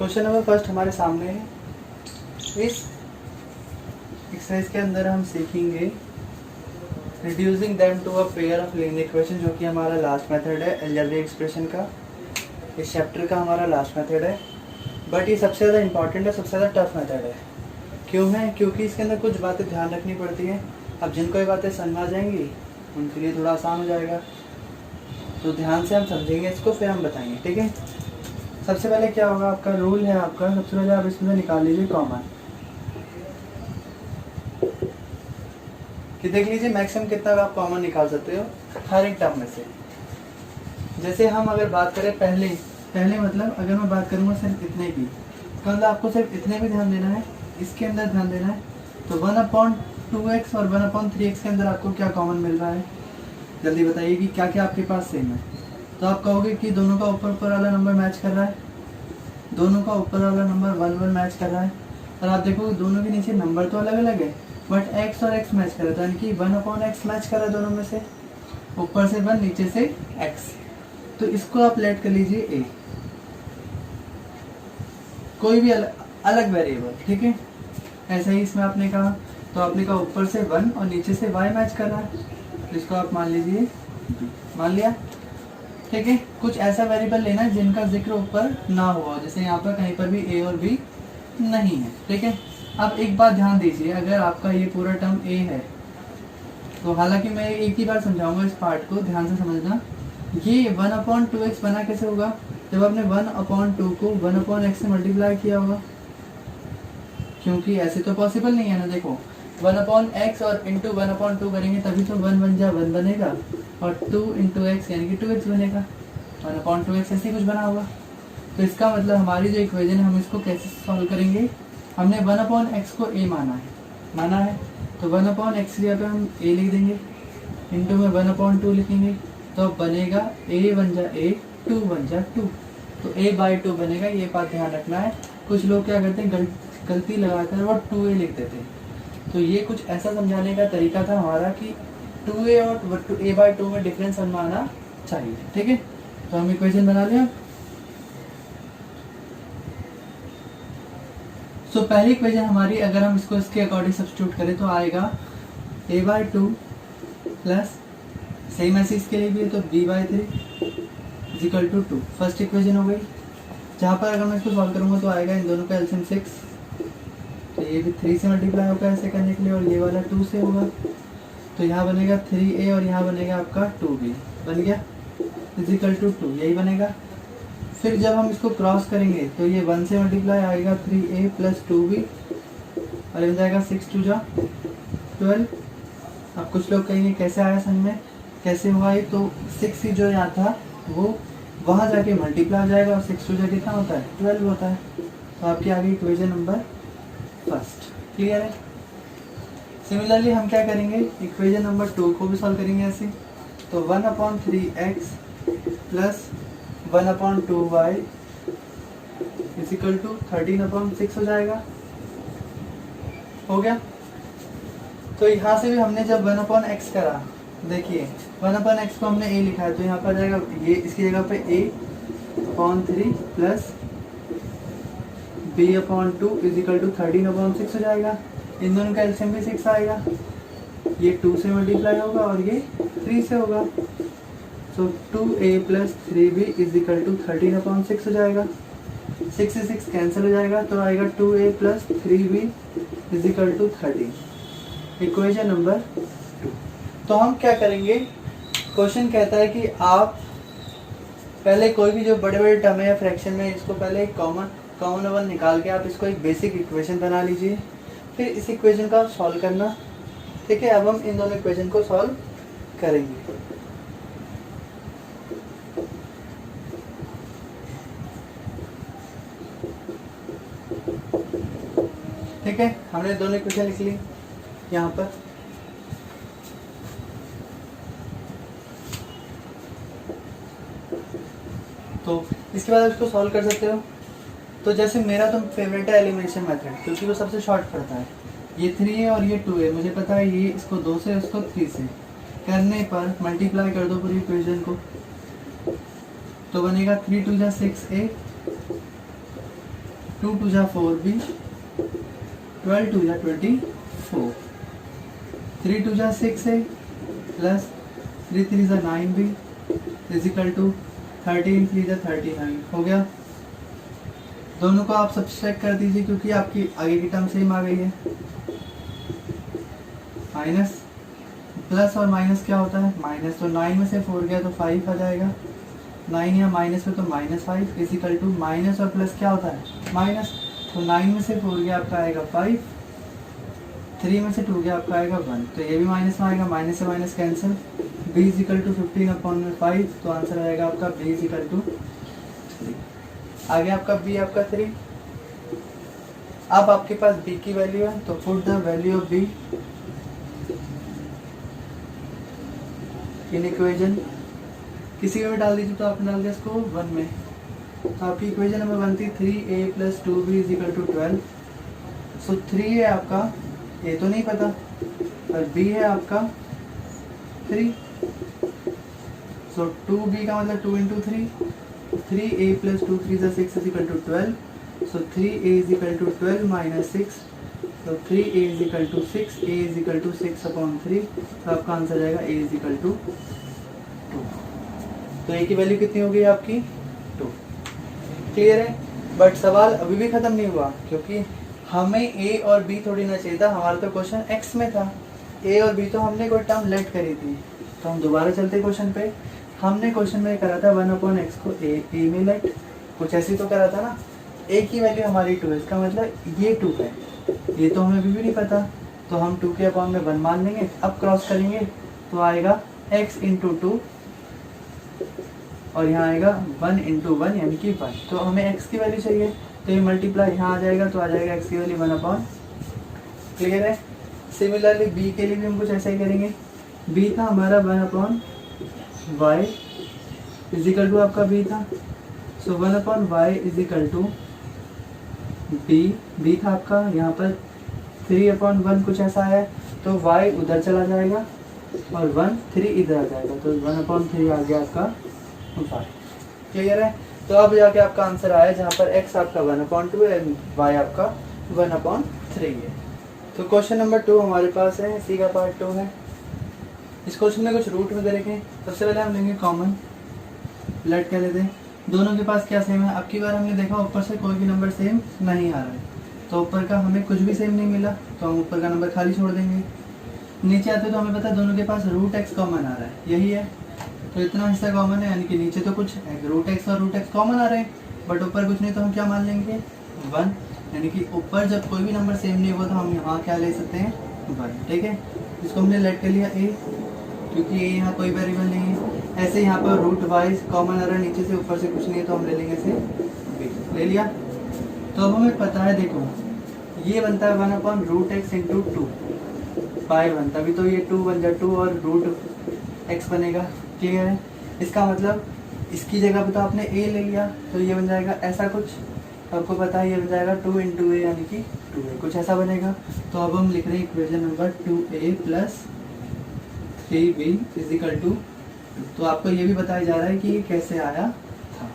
Question number first हमारे सामने है। इस एक्सरसाइज के अंदर हम सीखेंगे reducing them to a pair of linear equation, जो कि हमारा लास्ट मेथड है अलजेब्रिक एक्सप्रेशन का। इस चैप्टर का हमारा लास्ट मेथड है, बट ये सबसे ज़्यादा इंपॉर्टेंट है, सबसे ज़्यादा टफ मेथड है। क्यों है? क्योंकि इसके अंदर कुछ बातें ध्यान रखनी पड़ती हैं। अब जिनको ये बातें समझ आ जाएंगी उनके लिए थोड़ा आसान हो जाएगा, तो ध्यान से हम समझेंगे इसको, फिर हम बताएंगे, ठीक है। सबसे पहले क्या होगा, आपका रूल है आपका, सबसे पहले आप इसमें निकाल लीजिए कॉमन, कि देख लीजिए मैक्सिमम कितना आप कॉमन निकाल सकते हो हर एक टर्म में से। जैसे हम अगर बात करें पहले मतलब अगर मैं बात करूँगा सिर्फ इतने की, तो मतलब आपको सिर्फ इतने भी ध्यान देना है, इसके अंदर ध्यान देना है। तो 1/2x और 1/3x के अंदर आपको क्या कॉमन मिल रहा है, जल्दी बताइए कि क्या क्या आपके पास सेम है। तो आप कहोगे कि दोनों का ऊपर वाला नंबर मैच कर रहा है, दोनों का ऊपर वाला नंबर 1 मैच कर रहा है, और आप देखोगे दोनों के नीचे नंबर तो अलग अलग है, बट x और x मैच कर रहा है, यानी कि 1/x मैच कर रहा है दोनों में से, ऊपर से 1 नीचे से x। तो इसको आप लेट कर लीजिए a, कोई भी अलग वेरिएबल, ठीक है। ऐसा ही इसमें आपने कहा, तो आपने कहा ऊपर से 1 और नीचे से y मैच कर रहा है, तो इसको आप मान लीजिए b, मान लिया, ठीक है। कुछ ऐसा वेरिएबल लेना है जिनका जिक्र ऊपर ना हुआ, जैसे यहाँ पर कहीं पर भी a और b नहीं है, ठीक है। अब एक बात ध्यान दीजिए, अगर आपका ये पूरा टर्म a है, तो हालांकि मैं एक ही बार समझाऊंगा इस पार्ट को, ध्यान से समझना। ये 1/2x बना कैसे होगा, जब आपने 1/2 को 1/x से मल्टीप्लाई किया होगा, क्योंकि ऐसे तो पॉसिबल नहीं है ना। देखो 1/x और इंटू 1/2 करेंगे तभी तो 1 बन जा 1 बनेगा, और 2 इंटू एक्स यानी कि 2x बनेगा, 1/2x ऐसे कुछ बना होगा। तो इसका मतलब हमारी जो इक्वेशन है हम इसको कैसे सॉल्व करेंगे, हमने 1/x को a माना है, तो 1/x की जगह हम a लिख देंगे, इंटू में 1/2 लिखेंगे, तो अब बनेगा a बन जा a, 2 बन जा 2, तो a/2 बनेगा। ये बात ध्यान रखना है। कुछ लोग क्या करते हैं, गलती लगाकर वो 2a लिख देते हैं। तो ये कुछ ऐसा समझाने का तरीका था हमारा कि 2a और a/2 में डिफरेंस बनवाना चाहिए, ठीक है। तो हम इक्वेशन बना लें। तो पहली इक्वेशन हमारी, अगर हम इसको इसके अकॉर्डिंग सब्स्टिट्यूट करें तो आएगा a/2 प्लस, सेम ऐसे इसके लिए भी है, तो b/3 equal to 2। First equation हो गई, जहाँ पर अगर मैं इसको सॉल्व करूँगा तो आएगा इन दोनों का एलसीएम 6, तो ये भी 3 से मल्टीप्लाई होगा ऐसे करने के लिए, और ये वाला 2 से होगा, तो यहाँ बनेगा 3a और यहाँ बनेगा आपका 2b, बन गया इक्वल टू 2, यही बनेगा। फिर जब हम इसको क्रॉस करेंगे तो ये 1 से मल्टीप्लाई आएगा 3a प्लस 2b, और बन जाएगा 6 2 जा 12। अब कुछ लोग कहेंगे कैसे आया समझ में, कैसे हुआ ये, तो 6 ही जो यहाँ था वो वहाँ जाके मल्टीप्लाई हो जाएगा, और 6 2 जा कितना होता है 12 होता है। तो आपकी आ गई इक्वेशन नंबर फर्स्ट, क्लियर है। सिमिलरली हम क्या करेंगे, इक्वेशन नंबर 2 को भी सॉल्व करेंगे ऐसे, तो 1/3x plus 1/2y is equal to 13/6 हो जाएगा, हो गया। तो यहाँ से भी हमने जब 1/x करा, देखिए 1/x को हमने a लिखा है, तो यहाँ पर जाएगा ये, इसकी जगह पे a/3 plus b/2 is equal to 13/6 हो जाएगा। इन दोनों का एलसीएम भी 6 आएगा, ये 2 से मल्टीप्लाई होगा और ये 3 से होगा, तो 2a plus 3b is equal to 13/6 हो जाएगा। 6 से 6 कैंसिल हो जाएगा, तो आएगा 2a plus 3b is equal to 13, equation number 2। तो हम क्या करेंगे, क्वेश्चन कहता है कि आप पहले कोई भी जो बड़े बड़े टर्म है या फ्रैक्शन में, इसको पहले कॉमन वन निकाल के आप इसको एक बेसिक इक्वेशन बना लीजिए, फिर इस इक्वेशन का सॉल्व करना, ठीक है। अब हम इन दोनों इक्वेशन को सॉल्व करेंगे। ठीक है, हमने दोनों इक्वेशन लिख ली यहाँ पर। तो इसके बाद इसको सॉल्व कर सकते हो। तो जैसे मेरा तो फेवरेट है एलिमिनेशन मेथड, क्योंकि वो सबसे शॉर्ट पड़ता है। ये 3 है और ये 2 है, मुझे पता है ये इसको 2 से इसको 3 से करने पर मल्टीप्लाई कर दो पूरी इक्वेशन को, तो बनेगा 3 2 जा 6a 2 2 जा 4b, 12 2 जा 24, 3 2 जा 6a प्लस 3 3 जा 9b इजिकल टू 13 3 जा 39 हो गया। दोनों को आप सब्सट्रैक्ट कर दीजिए क्योंकि आपकी आगे की टर्म सेम आ गई है। माइनस प्लस और माइनस क्या होता है, माइनस, तो 9 में से 4 गया तो 5 आ जाएगा, 9 या माइनस में तो -5 इजिकल टू माइनस और प्लस क्या होता है माइनस, तो 9 में से 4 गया आपका आएगा 5, 3 में से 2 गया आपका आएगा 1, तो ये भी माइनस में आएगा, माइनस से minus cancel, b is equal to 15/5, तो आंसर आएगा आपका b इजिकल टू 3। आगे आपका b आपका 3। अब आपके पास b की वैल्यू है तो put the value of b in equation, किसी में भी डाल दीजिए, तो आपने डाल दिया इसको 1 में, तो आपकी इक्वेशन नंबर बनती 3a + 2b इजिकल टू 12। सो 3 है आपका, a तो नहीं पता, और b है आपका 3, सो 2b का मतलब 2 × 3, 3a + 2 3 = 6 is equal to 12, so 3a is equal to 12 - 6, तो 3a is equal to 6, a is equal to 6/3, तो आपका आंसर जाएगा a इजिकल टू 2। तो a की वैल्यू कितनी हो गई आपकी 2। क्लियर है, बट सवाल अभी भी खत्म नहीं हुआ क्योंकि हमें a और b थोड़ी ना चाहिए था, हमारा तो क्वेश्चन x में था, a और b तो हमने कोई टर्म लेट करी थी। तो हम दोबारा चलते क्वेश्चन पे, हमने क्वेश्चन में करा था 1/x को a में लेट, कुछ ऐसी तो करा था ना। a की वैल्यू हमारी 2 है, इसका मतलब ये 2 है, ये तो हमें अभी भी नहीं पता, तो हम 2 के अपॉन में 1 मान लेंगे। अब क्रॉस करेंगे तो आएगा x × 2 और यहाँ आएगा 1 × 1 यानी कि 1, तो हमें x की वैल्यू चाहिए, तो ये मल्टीप्लाई यहाँ आ जाएगा, तो आ जाएगा x की वैल्यू 1/। क्लियर है। सिमिलरली b के लिए भी हम कुछ ऐसा ही करेंगे, b था हमारा 1/y इजिकल टू आपका b था, सो 1/y इजिकल टू b था आपका यहाँ पर 3/1 कुछ ऐसा है, तो y उधर चला जाएगा और 1 3 इधर आ जाएगा, तो 1/3 आ गया आपका y। क्लियर है। तो अब जाके आपका आंसर आया जहाँ पर x आपका 1/2 है, y आपका 1/3 है। तो क्वेश्चन नंबर 2 हमारे पास है, सी का पार्ट 2 है। इस क्वेश्चन में कुछ रूट में दे रखे हैं। सबसे पहले हम लेंगे कॉमन, लेट क्या लेते हैं, दोनों के पास क्या सेम है। अब की बार हमने देखा ऊपर से कोई भी नंबर सेम नहीं आ रहा है, तो ऊपर का हमें कुछ भी सेम नहीं मिला, तो हम ऊपर का नंबर खाली छोड़ देंगे। नीचे आते तो हमें पता है दोनों के पास √x कॉमन आ रहा है, यही है, तो इतना हिस्सा कॉमन है, यानी कि नीचे तो कुछ √x और √x कॉमन आ रहे हैं, बट ऊपर कुछ नहीं, तो हम क्या मान लेंगे 1, यानी कि ऊपर जब कोई भी नंबर सेम नहीं हुआ तो हम यहाँ क्या ले सकते हैं 1। ठीक है, इसको हमने लेट कर लिया a, क्योंकि ये यहाँ कोई वेरिएबल नहीं है। ऐसे यहाँ पर √y कॉमन आ रहा है नीचे से, ऊपर से कुछ नहीं है, तो हम ले लेंगे इसे b, ले लिया। तो अब हमें पता है, देखो ये बनता है 1/√x × 2 पाई बनता, अभी तो ये 2 बन जाए 2 और √x बनेगा। क्लियर है। इसका मतलब इसकी जगह पे तो आपने a ले लिया, तो ये बन जाएगा ऐसा कुछ, आपको पता है ये बन जाएगा 2 × a यानी कि 2a, कुछ ऐसा बनेगा। तो अब हम लिख रहे हैं equation number 2a + 3b is equal to, तो आपको ये भी बताया जा रहा है कि ये कैसे आया था।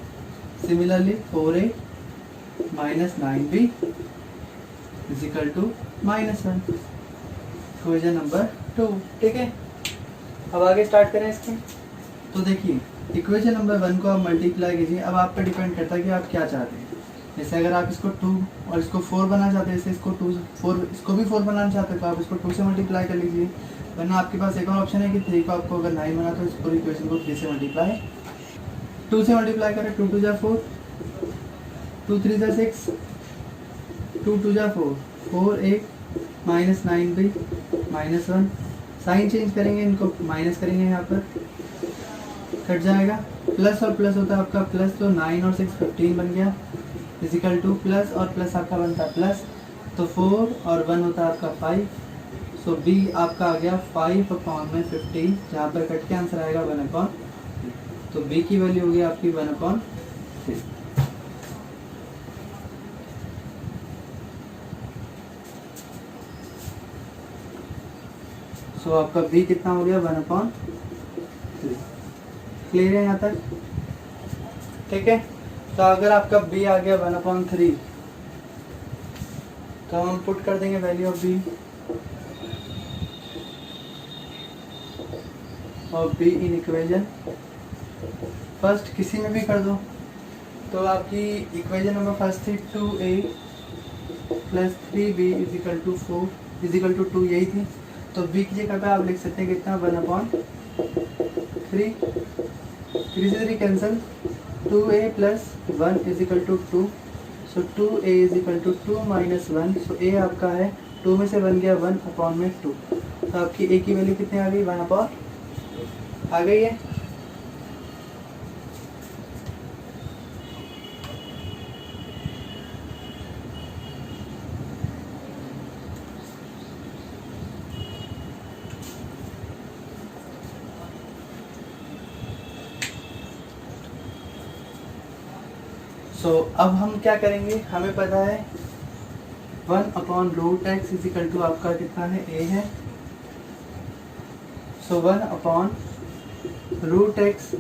Similarly 4a - 9b is equal to -1, equation number 2। ठीक है, अब आगे स्टार्ट करें इसके। तो देखिए इक्वेशन नंबर 1 को आप मल्टीप्लाई कीजिए, अब आप पे डिपेंड करता है कि आप क्या चाहते हैं। जैसे अगर आप इसको 2 और इसको 4 बनाना चाहते हैं, जैसे इसको 2 4 इसको भी 4 बनाना चाहते हैं, तो आप इसको 2 से मल्टीप्लाई कर लीजिए, वरना आपके पास एक और ऑप्शन है कि 3 को आपको अगर 9 बना तो इस पूरी इक्वेशन को 3 से मल्टीप्लाई 2 से मल्टीप्लाई करें, 2 2 जा 4, 2 3 जा 6, 2 2 जा 4, 4 1 -9b -1, साइन चेंज करेंगे, इनको माइनस करेंगे, यहाँ पर कट जाएगा, प्लस और प्लस होता है आपका प्लस, तो 9 और 6 15 बन गया इजिकल टू प्लस और प्लस आपका बनता है प्लस, तो 4 और 1 होता है आपका 5, सो b आपका आ गया 5/15, जहाँ पर कट के आंसर आएगा 1/3, तो b की वैल्यू होगी आपकी 1/3। सो आपका b कितना हो गया 1/3। क्लियर है यहाँ तक। ठीक है, तो अगर आपका b आ गया 1/3, तो हम पुट कर देंगे value of be in equation first, किसी में भी कर दो। तो आपकी इक्वेशन नंबर फर्स्ट थी 2a plus 3b is equal to 4 is equal to 2, यही थी। तो b की जगह पे आप लिख सकते हैं कितना, 1/3, 3 से 3 cancel, 2a plus 1 is equal to 2, so 2a is equal to 2 माइनस 1, सो a आपका है 2 में से 1 गया 1/2। तो आपकी a की वैल्यू कितनी आ गई, 1/, आ गई है। अब हम क्या करेंगे, हमें पता है 1/√x इज इक्वल टू आपका कितना है, a है। सो 1/√x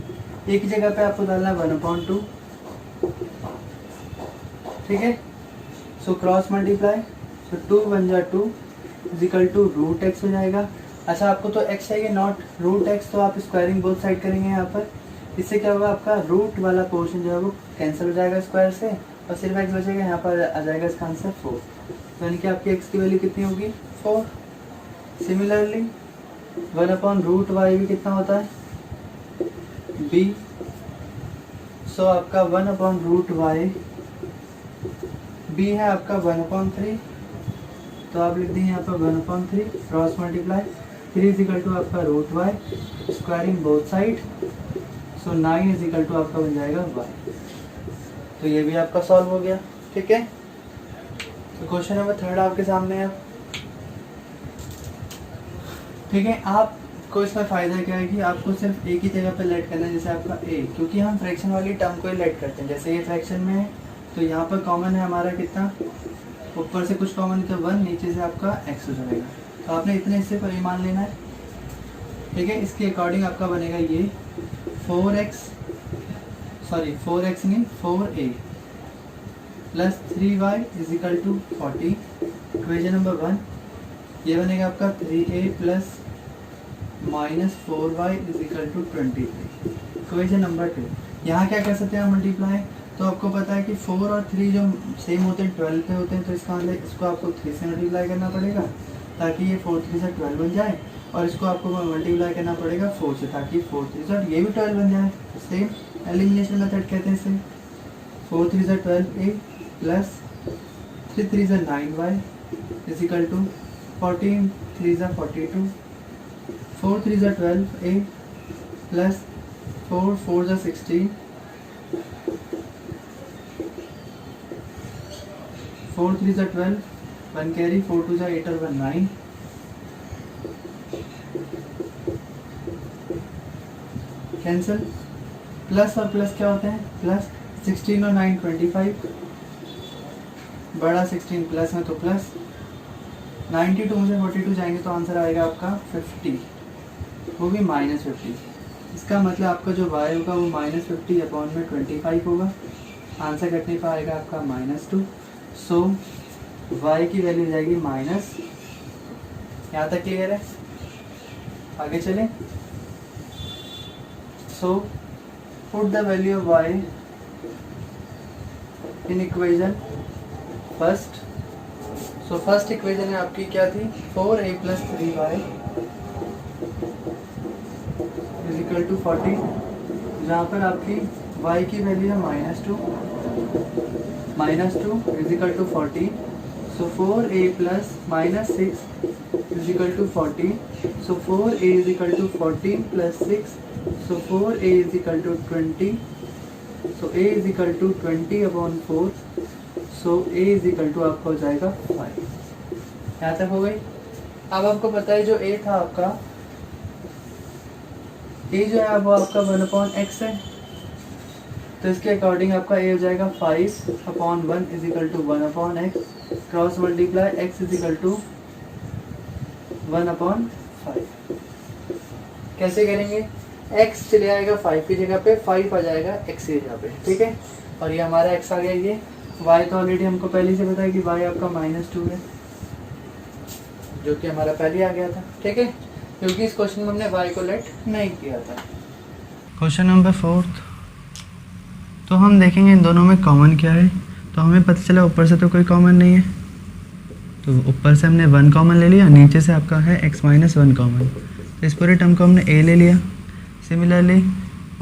एक जगह पे आपको डालना है 1/2, ठीक है। सो क्रॉस मल्टीप्लाई, सो 2 बन जा 2 इज इक्वल टू √x हो जाएगा। अच्छा, आपको तो x चाहिए नॉट √x, तो आप स्क्वायरिंग बोथ साइड करेंगे यहाँ पर। इससे क्या होगा, आपका रूट वाला पोर्शन जो है वो कैंसिल हो जाएगा स्क्वायर से, और सिर्फ x बचेगा, यहाँ पर आ जाएगा इसका आंसर 4। यानी कि आपकी x की वैल्यू कितनी होगी, 4। सिमिलरली 1/√y भी कितना होता है, b। सो आपका 1/√y b है आपका 1/3, तो आप लिख देंगे यहाँ पर 1/3 cross multiply 3 is equal to आपका √y, squaring both side, so 9 is equal to आपका बन जाएगा y। तो ये भी आपका सॉल्व हो गया, ठीक है। तो क्वेश्चन नंबर 3 आपके सामने है, ठीक है। आपको इसमें फ़ायदा क्या है कि आपको सिर्फ एक ही जगह पे लेट करना है, जैसे आपका a, क्योंकि हम फ्रैक्शन वाली टर्म को ही लेट करते हैं। जैसे ये फ्रैक्शन में है तो यहाँ पर कॉमन है हमारा कितना, ऊपर से कुछ कॉमन तो 1, नीचे से आपका x हो जाएगा। तो आपने इतने हिस्से पर मान लेना है, ठीक है। इसके अकॉर्डिंग आपका बनेगा ये 4x नहीं 4a plus 3y is equal to 40, equation number 1। ये बनेगा आपका 3a plus -4y is equal to 23, equation number 2। यहाँ क्या कर सकते हैं हम, मल्टीप्लाई। तो आपको पता है कि 4 और 3 जो सेम होते हैं 12 पे होते हैं, तो इसका मतलब इसको आपको 3 से मल्टीप्लाई करना पड़ेगा ताकि ये 4 3 से 12 बन जाए, और इसको आपको मल्टीप्लाई करना पड़ेगा 4 से ताकि 4 3 से ये भी 12 बन जाए। सेम एलिमिनेशन मेथड कहते हैं इसे। 4 3 से 12a प्लस 3 3 से 9y इज इक्वल टू 14 3 से 42, 4 3 से 12a प्लस 4 4 से 16, 4 3 से 12, 1 कैरी, 4 2 से 8 और 1 9, कैंसिल। प्लस और प्लस क्या होते हैं, प्लस 16 और 9 25, बड़ा 16 प्लस है तो प्लस 92 में से 42 जाएंगे तो आंसर आएगा आपका 50, वो भी -50। इसका मतलब आपका जो y होगा वो -50/25 होगा। आंसर कटने पर आएगा आपका -2। सो y की वैल्यू हो जाएगी माइनस। यहाँ तक क्लियर है, आगे चलें। So put the value of y in equation first. So first equation है आपकी क्या थी, 4a plus 3y is equal to 40, जहाँ पर आपकी y की वैल्यू है -2 is equal to 40। So 4a plus -6 is equal to 40। So 4a is equal to 40 plus 6, so 4a is equal to 20। So a is equal to 20/4, so a is equal to आपका हो जाएगा 5। यहाँ तक हो गई। अब आपको पता है जो a था आपका, a जो है वो आपका 1/x है, तो इसके अकॉर्डिंग आपका a हो जाएगा 5/1 is equal to 1/x, cross multiply x is equal to 1/5। कैसे करेंगे, x चले आएगा 5 की जगह पे, 5 आ जाएगा x की जगह पे, ठीक है। और ये हमारा x आ गया ये, y तो ऑलरेडी हमको पहले से पता है कि y आपका -2 है, जो कि हमारा पहले आ गया था, ठीक है, क्योंकि इस क्वेश्चन में हमने y को लेट नहीं किया था। क्वेश्चन नंबर 4, तो हम देखेंगे इन दोनों में कॉमन क्या है। तो हमें पता चला ऊपर से तो कोई कॉमन नहीं है, तो ऊपर से हमने 1 कॉमन ले लिया, नीचे से आपका है x - 1 कॉमन, तो इस पूरे टर्म को हमने a ले लिया। सिमिलरली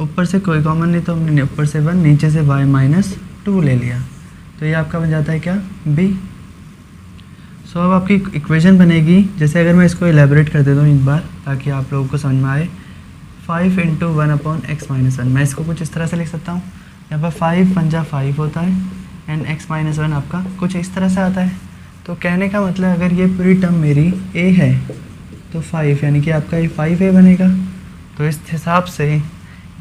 ऊपर से कोई कॉमन नहीं, तो हमने ऊपर से 1, नीचे से y - 2 ले लिया, तो ये आपका बन जाता है क्या, b। सो अब आपकी इक्वेशन बनेगी, जैसे अगर मैं इसको एलेबोरेट कर देता हूँ एक बार ताकि आप लोगों को समझ में आए, 5 × 1/x - 1, मैं इसको कुछ इस तरह से लिख सकता हूँ। यहाँ पर 5 पंजा 5 होता है एंड x - 1 आपका कुछ इस तरह से आता है। तो कहने का मतलब अगर ये पूरी टर्म मेरी a है तो 5 यानी कि आपका ये 5a बनेगा। तो इस हिसाब से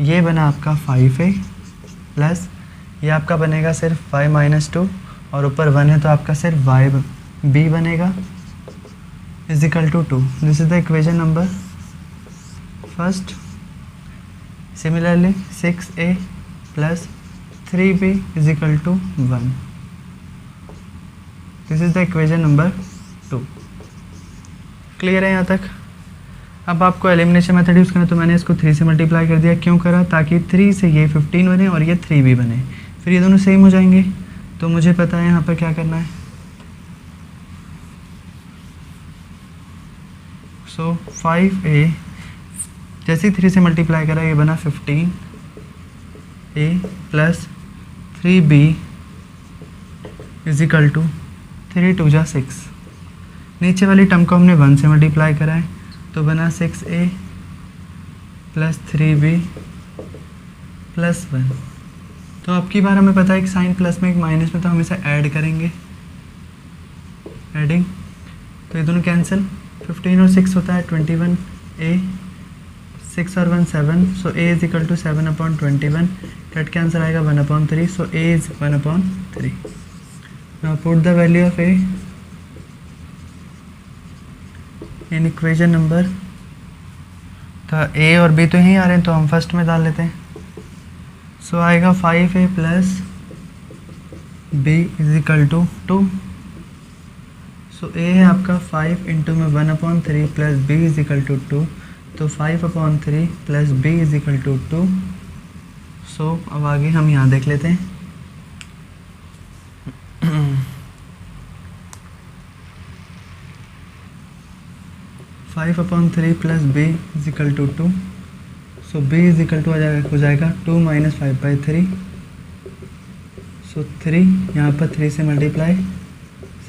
ये बना आपका 5a प्लस ये आपका बनेगा सिर्फ y - 2 और ऊपर 1 है तो आपका सिर्फ b बनेगा = 2। This is the equation number first. Similarly 6a plus 3b = 1। This is the equation number 2। Clear है यहाँ तक? अब आपको एलिमिनेशन मेथड यूज़ करना, तो मैंने इसको 3 से मल्टीप्लाई कर दिया। क्यों करा? ताकि 3 से ये 15 बने और ये 3 भी बने, फिर ये दोनों सेम हो जाएंगे। तो मुझे पता है यहाँ पर क्या करना है। सो 5a जैसे 3 से मल्टीप्लाई करा ये बना 15a प्लस 3b = 3 × 2 = 6। नीचे वाली टर्म को हमने 1 से मल्टीप्लाई करा है तो बना 6a प्लस 3b प्लस 1। तो अब की बार हमें पता है कि साइन प्लस में एक माइनस में, तो हम इसे ऐड करेंगे, एडिंग, तो ये दोनों कैंसिल। 15 और 6 होता है 21a, 6 और 1 7, सो a = 7/21। कट के आंसर आएगा 1/3, सो a is 1/3। Now put the value of a in equation number, तो a और b तो यहीं आ रहे हैं तो हम फर्स्ट में डाल लेते हैं। सो आएगा 5a plus b = 2। So a है आपका 5 × में 1/3 प्लस b = 2, तो 5/3 प्लस b = 2। सो अब आगे हम यहाँ देख लेते हैं। 5/3 प्लस b = 2, सो b हो जाएगा 2 - 5/3, सो 3 यहाँ पर 3 से मल्टीप्लाई,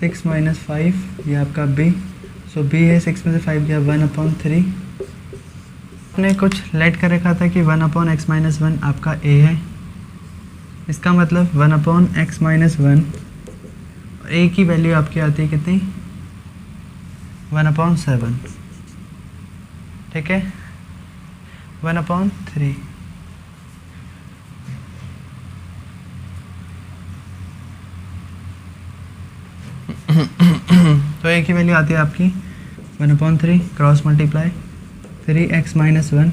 6 - 5 ये आपका b, सो b है 6 में से 5 गया 1/3। आपने कुछ लेट कर रखा था कि 1/x - 1 आपका a है, इसका मतलब 1/x - 1, a की वैल्यू आपकी आती है कितनी, 1/7, ठीक है, 1/3। तो a की वैल्यू आती है आपकी 1/3, क्रॉस मल्टीप्लाई 3x - 1,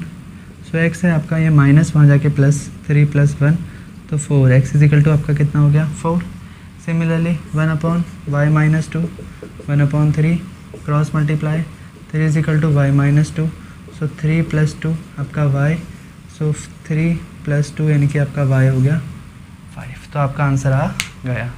सो x है आपका ये माइनस, वहाँ जाके प्लस 3 + 1, तो 4x = आपका कितना हो गया 4। Similarly 1/y - 2, 1/3 cross multiply 3 = y - 2, सो 3 + 2 आपका y, सो 3 + 2 यानी कि आपका y हो गया 5। तो आपका आंसर आ गया।